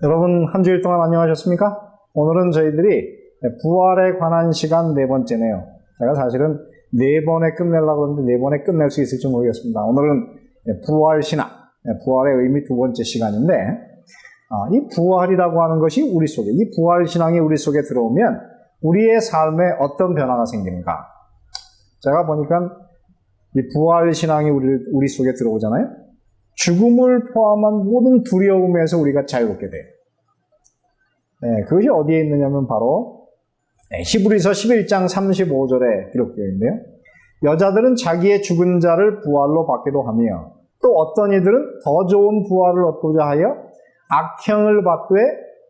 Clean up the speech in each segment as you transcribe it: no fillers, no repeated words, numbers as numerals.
여러분 한 주일 동안 안녕하셨습니까? 오늘은 저희들이 부활에 관한 시간 네 번째네요. 제가 사실은 네 번에 끝내려고 하는데 네 번에 끝낼 수 있을지 모르겠습니다. 오늘은 부활신학, 부활의 의미 두 번째 시간인데 이 부활이라고 하는 것이 우리 속에, 이 부활신앙이 우리 속에 들어오면 우리의 삶에 어떤 변화가 생기는가? 제가 보니까 이 부활신앙이 우리 속에 들어오잖아요. 죽음을 포함한 모든 두려움에서 우리가 자유롭게 돼요. 그것이 어디에 있느냐면 바로 히브리서 11장 35절에 기록되어 있는데요. 여자들은 자기의 죽은 자를 부활로 받기도 하며 또 어떤 이들은 더 좋은 부활을 얻고자 하여 악형을 받되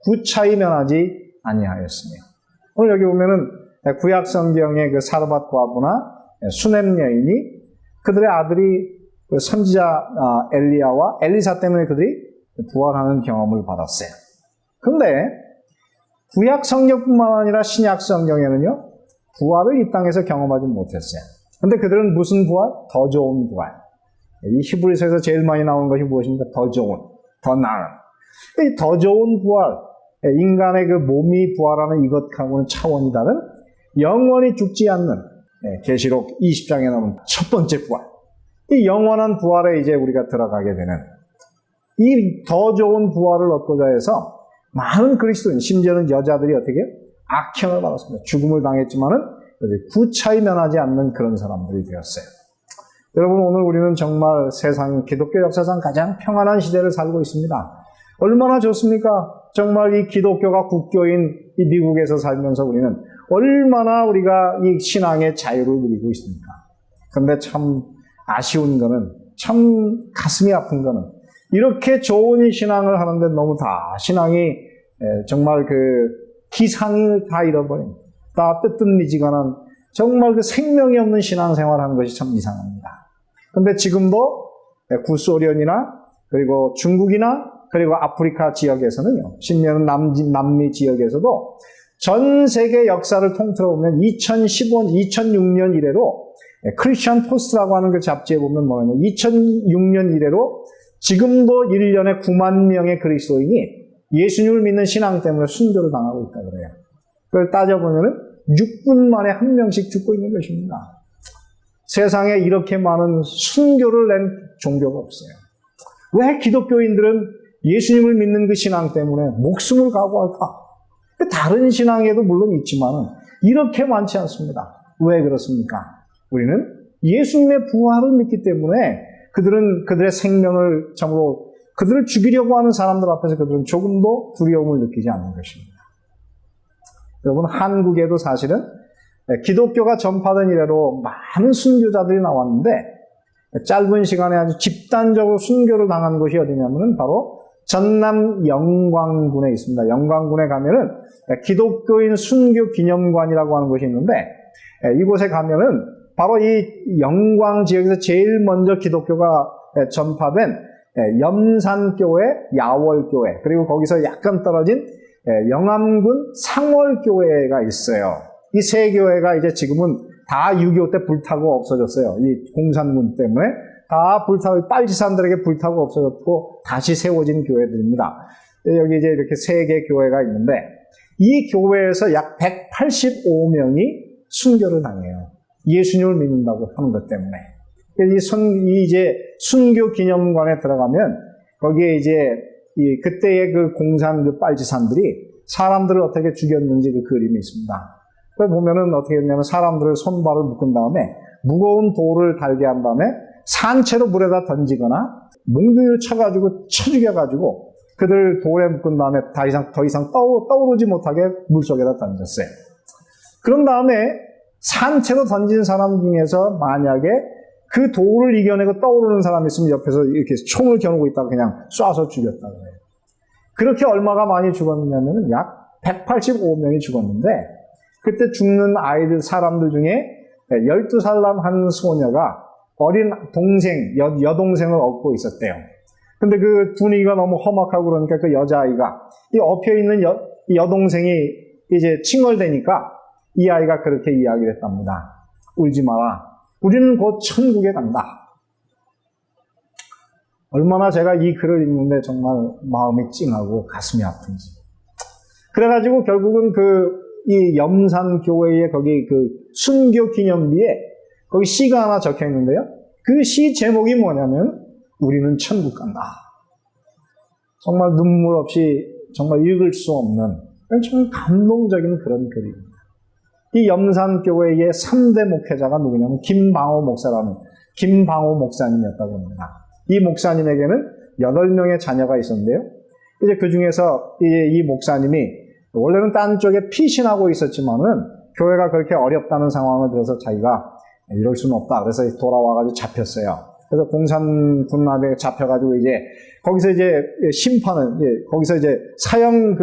구차히 면하지 아니하였으며. 오늘 여기 보면은 구약 성경의 그 사르밧 과부나 수넴 여인이 그들의 아들이 그 선지자 엘리야와 엘리사 때문에 그들이 부활하는 경험을 받았어요. 그런데 구약 성경뿐만 아니라 신약 성경에는요, 부활을 이 땅에서 경험하지 못했어요. 그런데 그들은 무슨 부활? 더 좋은 부활. 이 히브리서에서 제일 많이 나오는 것이 무엇입니까? 더 좋은, 더 나은. 이 더 좋은 부활, 인간의 그 몸이 부활하는 이것하고는 차원이 다른 영원히 죽지 않는 계시록 20장에 나오는 첫 번째 부활. 이 영원한 부활에 이제 우리가 들어가게 되는 이 더 좋은 부활을 얻고자 해서 많은 그리스도인, 심지어는 여자들이 어떻게 악형을 받았습니다. 죽음을 당했지만은 구차히 면하지 않는 그런 사람들이 되었어요. 여러분, 오늘 우리는 정말 세상, 기독교 역사상 가장 평안한 시대를 살고 있습니다. 얼마나 좋습니까? 정말 이 기독교가 국교인 이 미국에서 살면서 우리는 얼마나 우리가 이 신앙의 자유를 누리고 있습니까? 그런데 참 아쉬운 거는, 참 가슴이 아픈 거는 이렇게 좋은 이 신앙을 하는데 너무 다 신앙이 정말 그 기상을 다 잃어버린, 다 뜨뜻미지근한 정말 그 생명이 없는 신앙생활을 하는 것이 참 이상합니다. 그런데 지금도 구소련이나 그리고 중국이나 그리고 아프리카 지역에서는요, 심지어는 남미 지역에서도 전 세계 역사를 통틀어 보면 2006년 이래로 크리스천 포스트라고 하는 그 잡지에 보면 뭐냐면 2006년 이래로 지금도 1년에 9만 명의 그리스도인이 예수님을 믿는 신앙 때문에 순교를 당하고 있다 그래요. 그걸 따져보면은 6분 만에 한 명씩 죽고 있는 것입니다. 세상에 이렇게 많은 순교를 낸 종교가 없어요. 왜 기독교인들은 예수님을 믿는 그 신앙 때문에 목숨을 각오할까? 다른 신앙에도 물론 있지만은 이렇게 많지 않습니다. 왜 그렇습니까? 우리는 예수님의 부활을 믿기 때문에 그들은 그들의 생명을 참으로 그들을 죽이려고 하는 사람들 앞에서 그들은 조금도 두려움을 느끼지 않는 것입니다. 여러분, 한국에도 사실은 기독교가 전파된 이래로 많은 순교자들이 나왔는데 짧은 시간에 아주 집단적으로 순교를 당한 곳이 어디냐면은 바로 전남 영광군에 있습니다. 영광군에 가면은 기독교인 순교 기념관이라고 하는 곳이 있는데 이곳에 가면은 바로 이 영광 지역에서 제일 먼저 기독교가 전파된 염산교회, 야월교회, 그리고 거기서 약간 떨어진 영암군 상월교회가 있어요. 이 세 교회가 이제 지금은 다 6.25 때 불타고 없어졌어요. 이 공산군 때문에 다 불타고, 빨치산들에게 불타고 없어졌고 다시 세워진 교회들입니다. 여기 이제 이렇게 세 개 교회가 있는데 이 교회에서 약 185명이 순교를 당해요. 예수님을 믿는다고 하는 것 때문에. 이제 순교 기념관에 들어가면 거기에 이제 그때의 그 공산 그 빨치산들이 사람들을 어떻게 죽였는지 그 그림이 있습니다. 그 보면은 어떻게 했냐면 사람들을 손발을 묶은 다음에 무거운 돌을 달게 한 다음에 산채로 물에다 던지거나 몽둥이를 쳐가지고 쳐 죽여가지고 그들 돌에 묶은 다음에 더 이상 떠오르지 못하게 물속에다 던졌어요. 그런 다음에 산채로 던진 사람 중에서 만약에 그 돌을 이겨내고 떠오르는 사람이 있으면 옆에서 이렇게 총을 겨누고 있다가 그냥 쏴서 죽였다 그래요. 그렇게 얼마가 많이 죽었느냐면 약 185명이 죽었는데 그때 죽는 아이들, 사람들 중에 12살 난 한 소녀가 어린 동생, 여동생을 얻고 있었대요. 근데 그 분위기가 너무 험악하고 그러니까 그 여자아이가 이 엎혀있는 여동생이 이제 칭얼대니까 이 아이가 그렇게 이야기를 했답니다. 울지 마라. 우리는 곧 천국에 간다. 얼마나 제가 이 글을 읽는데 정말 마음이 찡하고 가슴이 아픈지. 그래가지고 결국은 이 염산교회의 거기 순교 기념비에 거기 시가 하나 적혀 있는데요. 그 시 제목이 뭐냐면 우리는 천국 간다. 정말 눈물 없이 정말 읽을 수 없는 참 감동적인 그런 글입니다. 이 염산교회의 3대 목회자가 누구냐면 김방호 목사님이었다고 합니다. 이 목사님에게는 8명의 자녀가 있었는데요. 이제 그 중에서 이 목사님이 원래는 딴 쪽에 피신하고 있었지만은 교회가 그렇게 어렵다는 상황을 들어서 자기가 이럴 수는 없다. 그래서 돌아와가지고 잡혔어요. 그래서 공산군함에 잡혀가지고 이제 거기서 이제 거기서 이제 사형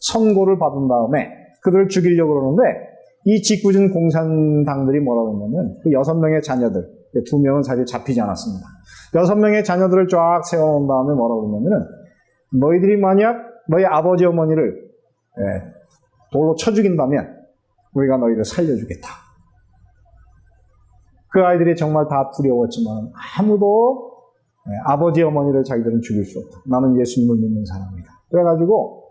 선고를 받은 다음에 그들을 죽이려고 그러는데 이 짓궂은 공산당들이 뭐라고 했냐면 그 6명의 자녀들, 2명은 사실 잡히지 않았습니다. 6명의 자녀들을 쫙 세워놓은 다음에 뭐라고 그러냐면은 너희들이 만약 너희 아버지 어머니를 돌로 쳐 죽인다면 우리가 너희를 살려주겠다. 그 아이들이 정말 다 두려웠지만 아무도 아버지 어머니를 자기들은 죽일 수 없다. 나는 예수님을 믿는 사람이다. 그래가지고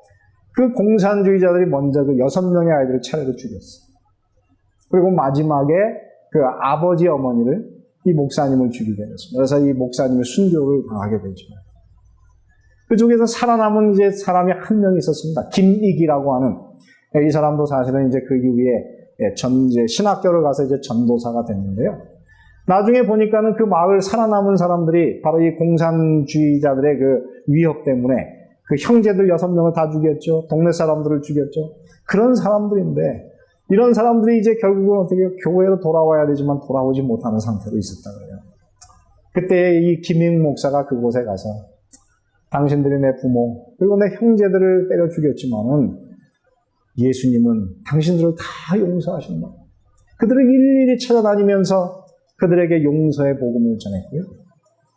그 공산주의자들이 먼저 그 6명의 아이들을 차례로 죽였어요. 그리고 마지막에 그 아버지 어머니를 이 목사님을 죽이게 됐습니다. 그래서 이 목사님의 순교를 당하게 되죠. 그 중에서 살아남은 이제 사람이 한 명 있었습니다. 김익이라고 하는 이 사람도 사실은 이제 그 이후에 이제 신학교를 가서 이제 전도사가 됐는데요. 나중에 보니까는 그 마을 살아남은 사람들이 바로 이 공산주의자들의 그 위협 때문에 그 형제들 6명을 다 죽였죠. 동네 사람들을 죽였죠. 그런 사람들인데 이런 사람들이 이제 결국은 어떻게 교회로 돌아와야 되지만 돌아오지 못하는 상태로 있었다 그래요. 그때 이 김익 목사가 그곳에 가서 당신들이 내 부모 그리고 내 형제들을 때려 죽였지만은 예수님은 당신들을 다 용서하신다. 그들을 일일이 찾아다니면서 그들에게 용서의 복음을 전했고요.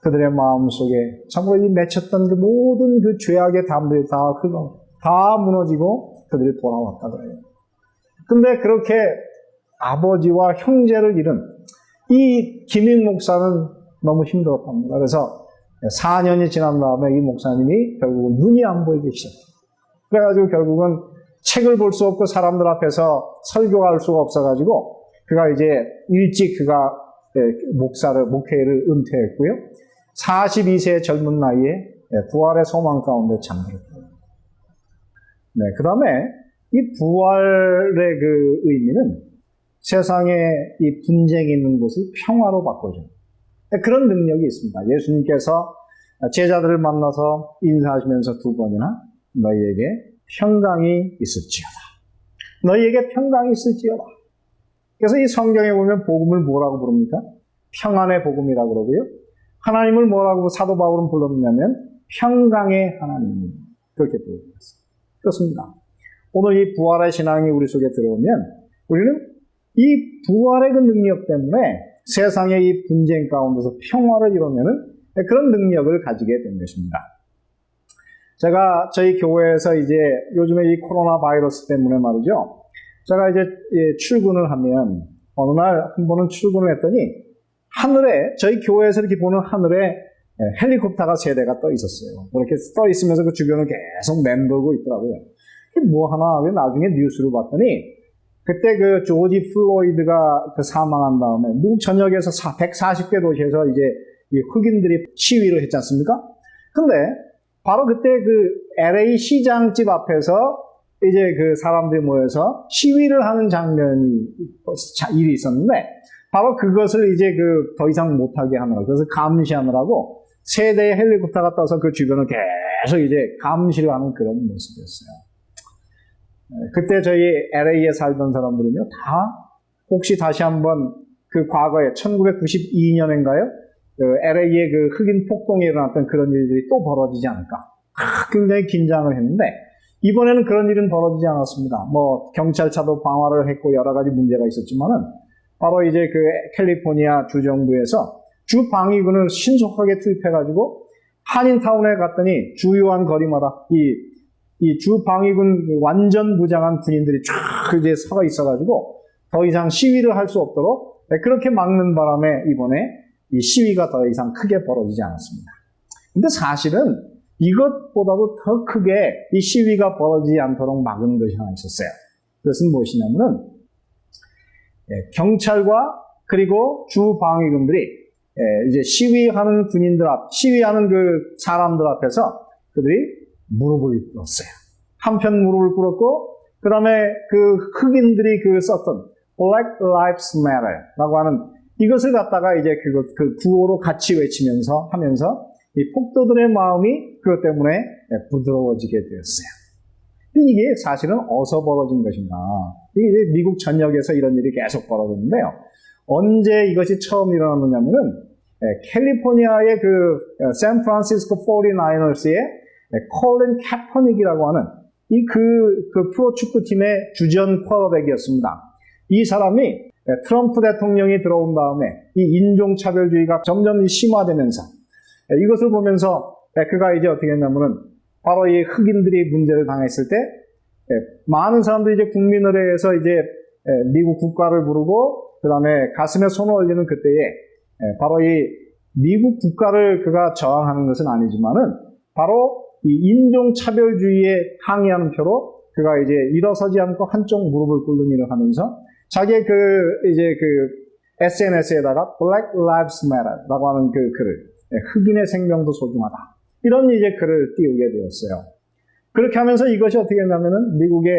그들의 마음속에 참으로 이 맺혔던 그 모든 그 죄악의 담들이 다 무너지고 그들이 돌아왔다 그래요. 근데 그렇게 아버지와 형제를 잃은 이 김익 목사는 너무 힘들었답니다. 그래서 4년이 지난 다음에 이 목사님이 결국은 눈이 안 보이기 시작해요. 그래가지고 결국은 책을 볼 수 없고 사람들 앞에서 설교할 수가 없어가지고 그가 이제 일찍 목회를 은퇴했고요. 42세의 젊은 나이에 부활의 소망 가운데 잠들었고요. 네, 그 다음에 이 부활의 그 의미는 세상에 이 분쟁이 있는 곳을 평화로 바꿔줍니다. 그런 능력이 있습니다. 예수님께서 제자들을 만나서 인사하시면서 2번이나 너희에게 평강이 있을지어다. 너희에게 평강이 있을지어다. 그래서 이 성경에 보면 복음을 뭐라고 부릅니까? 평안의 복음이라고 그러고요. 하나님을 뭐라고 사도 바울은 불렀냐면 평강의 하나님. 그렇게 부르셨습니다. 그렇습니다. 오늘 이 부활의 신앙이 우리 속에 들어오면 우리는 이 부활의 그 능력 때문에 세상의 이 분쟁 가운데서 평화를 이루려는 그런 능력을 가지게 된 것입니다. 제가 저희 교회에서 이제 요즘에 이 코로나 바이러스 때문에 말이죠. 제가 이제 출근을 하면 어느 날 한 번은 출근을 했더니 하늘에 저희 교회에서 이렇게 보는 하늘에 헬리콥터가 3대가 떠 있었어요. 이렇게 떠 있으면서 그 주변을 계속 맴돌고 있더라고요. 뭐 하나 나중에 뉴스를 봤더니 그때 그 조지 플로이드가 사망한 다음에 미국 전역에서 140개 도시에서 이제 이 흑인들이 시위를 했지 않습니까? 근데 바로 그때 그 LA 시장집 앞에서 이제 그 사람들이 모여서 시위를 하는 일이 있었는데 바로 그것을 이제 더 이상 못하게 하느라고 그래서 감시하느라고 3대의 헬리콥터가 떠서 그 주변을 계속 이제 감시를 하는 그런 모습이었어요. 그때 저희 LA에 살던 사람들은요, 다 혹시 다시 한번 그 과거에 1992년인가요? LA에 그 흑인 폭동이 일어났던 그런 일들이 또 벌어지지 않을까. 굉장히 긴장을 했는데, 이번에는 그런 일은 벌어지지 않았습니다. 경찰차도 방화를 했고 여러 가지 문제가 있었지만은, 바로 이제 그 캘리포니아 주정부에서 주 방위군을 신속하게 투입해가지고, 한인타운에 갔더니 주요한 거리마다 이 주 방위군 완전 무장한 군인들이 쫙 이제 서 있어가지고 더 이상 시위를 할 수 없도록 그렇게 막는 바람에 이번에 이 시위가 더 이상 크게 벌어지지 않았습니다. 근데 사실은 이것보다도 더 크게 이 시위가 벌어지지 않도록 막은 것이 하나 있었어요. 그것은 무엇이냐면은 경찰과 그리고 주 방위군들이 이제 시위하는 군인들 시위하는 그 사람들 앞에서 그들이 무릎을 꿇었어요. 한편 무릎을 꿇었고, 그 다음에 그 흑인들이 썼던 Black Lives Matter라고 하는 이것을 갖다가 이제 그 구호로 같이 외치면서 하면서 이 폭도들의 마음이 그것 때문에 부드러워지게 되었어요. 이게 사실은 어디서 벌어진 것인가? 이게 미국 전역에서 이런 일이 계속 벌어졌는데요. 언제 이것이 처음 일어났느냐면은 캘리포니아의 샌프란시스코 49ers의 콜린 캐퍼닉이라고 하는 그 프로축구팀의 주전 쿼터백이었습니다. 이 사람이 트럼프 대통령이 들어온 다음에 이 인종차별주의가 점점 심화되면서 이것을 보면서 그가 이제 어떻게 했냐면은 바로 이 흑인들이 문제를 당했을 때 많은 사람들이 이제 국민의회에서 이제 미국 국가를 부르고 그 다음에 가슴에 손을 올리는 그때에 바로 이 미국 국가를 그가 저항하는 것은 아니지만은 바로 이 인종차별주의에 항의하는 표로 그가 이제 일어서지 않고 한쪽 무릎을 꿇는 일을 하면서 자기의 SNS에다가 Black Lives Matter라고 하는 그 글을 흑인의 생명도 소중하다. 이런 이제 글을 띄우게 되었어요. 그렇게 하면서 이것이 어떻게 했냐면은 미국의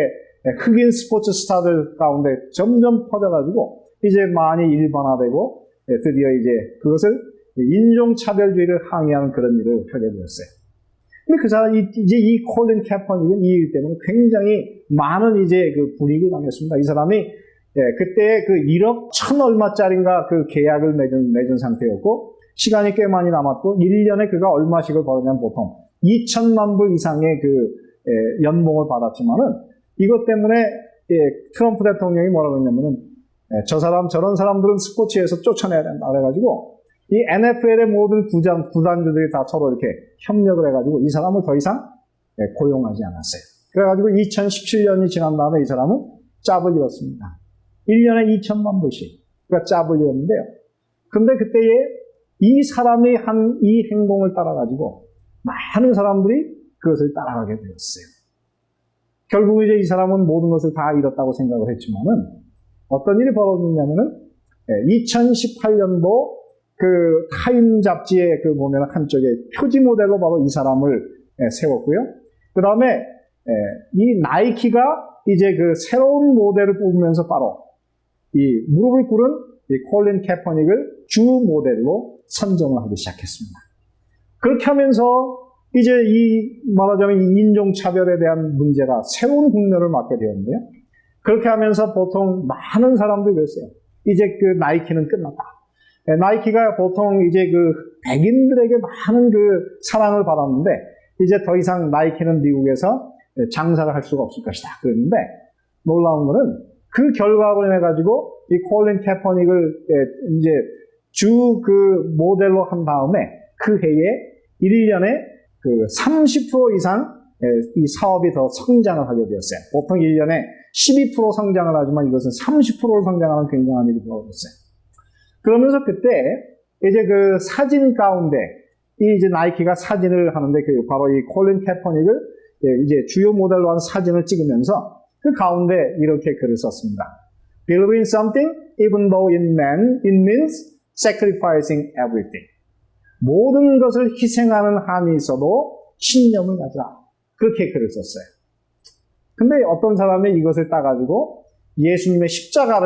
흑인 스포츠 스타들 가운데 점점 퍼져가지고 이제 많이 일반화되고 드디어 이제 그것을 인종차별주의를 항의하는 그런 일을 하게 되었어요. 근데 그 사람, 이제 이 콜린 캐퍼닉은 이 일 때문에 굉장히 많은 이제 불이익을 당했습니다. 이 사람이 그때 1억 1천 얼마짜리인가 계약을 맺은 상태였고, 시간이 꽤 많이 남았고, 1년에 그가 얼마씩을 벌었냐면 보통 2천만 불 이상의 연봉을 받았지만은, 이것 때문에 트럼프 대통령이 뭐라고 했냐면은, 저런 사람들은 스포츠에서 쫓아내야 된다. 그래가지고, 이 NFL의 모든 구단주들이 다 서로 이렇게 협력을 해가지고 이 사람을 더 이상 고용하지 않았어요. 그래가지고 2017년이 지난 다음에 이 사람은 짭을 잃었습니다. 1년에 2천만 불씩. 그가 짭을 잃었는데요. 근데 그때에 이 사람이 한 이 행동을 따라가지고 많은 사람들이 그것을 따라가게 되었어요. 결국 이제 이 사람은 모든 것을 다 잃었다고 생각을 했지만은 어떤 일이 벌어졌냐면은 2018년도 타임 잡지에 보면 한쪽에 표지 모델로 바로 이 사람을 세웠고요. 그 다음에 이 나이키가 이제 새로운 모델을 뽑으면서 바로 이 무릎을 꿇은 이 콜린 캐퍼닉을 주 모델로 선정을 하기 시작했습니다. 그렇게 하면서 이제 말하자면 이 인종차별에 대한 문제가 새로운 국면을 맞게 되었는데요. 그렇게 하면서 보통 많은 사람들이 그랬어요. 이제 나이키는 끝났다. 나이키가 보통 이제 백인들에게 많은 사랑을 받았는데, 이제 더 이상 나이키는 미국에서 장사를 할 수가 없을 것이다. 그랬는데, 놀라운 거는 그 결과로 인해가지고 이 콜린 캐퍼닉을 이제 모델로 한 다음에 그 해에 1년에 30% 이상 이 사업이 더 성장을 하게 되었어요. 보통 1년에 12% 성장을 하지만 이것은 30% 성장하는 굉장한 일이 벌어졌어요. 그러면서 그때 이제 사진 가운데 이제 나이키가 사진을 하는데 바로 이 콜린 캐퍼닉을 이제 주요 모델로 한 사진을 찍으면서 그 가운데 이렇게 글을 썼습니다. Believe in something even though it means sacrificing everything. 모든 것을 희생하는 한이 있어도 신념을 가져라. 그렇게 글을 썼어요. 근데 어떤 사람이 이것을 따가지고 예수님의 십자가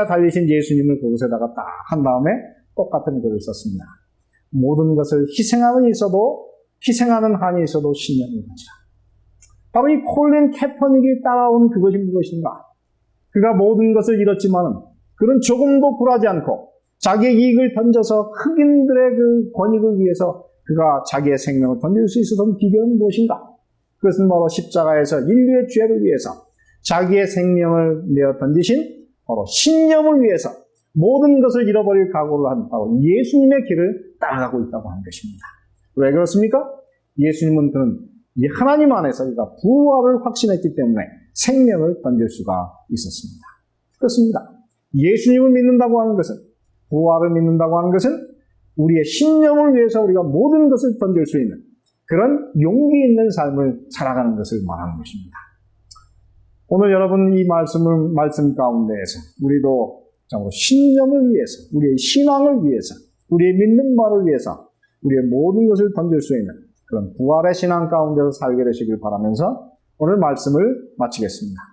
달리신 예수님을 그곳에다가 딱 한 다음에 똑같은 글을 썼습니다. 모든 것을 희생하는 한이 있어도 신념을 가지라. 바로 이 콜린 캐퍼닉이 따라온 그것이 무엇인가? 그가 모든 것을 잃었지만은 그는 조금도 굴하지 않고 자기의 이익을 던져서 흑인들의 권익을 위해서 그가 자기의 생명을 던질 수 있었던 비결은 무엇인가? 그것은 바로 십자가에서 인류의 죄를 위해서 자기의 생명을 내어 던지신 바로 신념을 위해서 모든 것을 잃어버릴 각오를 한 바로 예수님의 길을 따라가고 있다고 하는 것입니다. 왜 그렇습니까? 예수님은 그는 이 하나님 안에서 그가 부활을 확신했기 때문에 생명을 던질 수가 있었습니다. 그렇습니다. 예수님을 믿는다고 하는 것은, 부활을 믿는다고 하는 것은 우리의 신념을 위해서 우리가 모든 것을 던질 수 있는 그런 용기 있는 삶을 살아가는 것을 말하는 것입니다. 오늘 여러분 이 말씀 가운데에서 우리도 신념을 위해서, 우리의 신앙을 위해서, 우리의 믿는 바를 위해서 우리의 모든 것을 던질 수 있는 그런 부활의 신앙 가운데서 살게 되시길 바라면서 오늘 말씀을 마치겠습니다.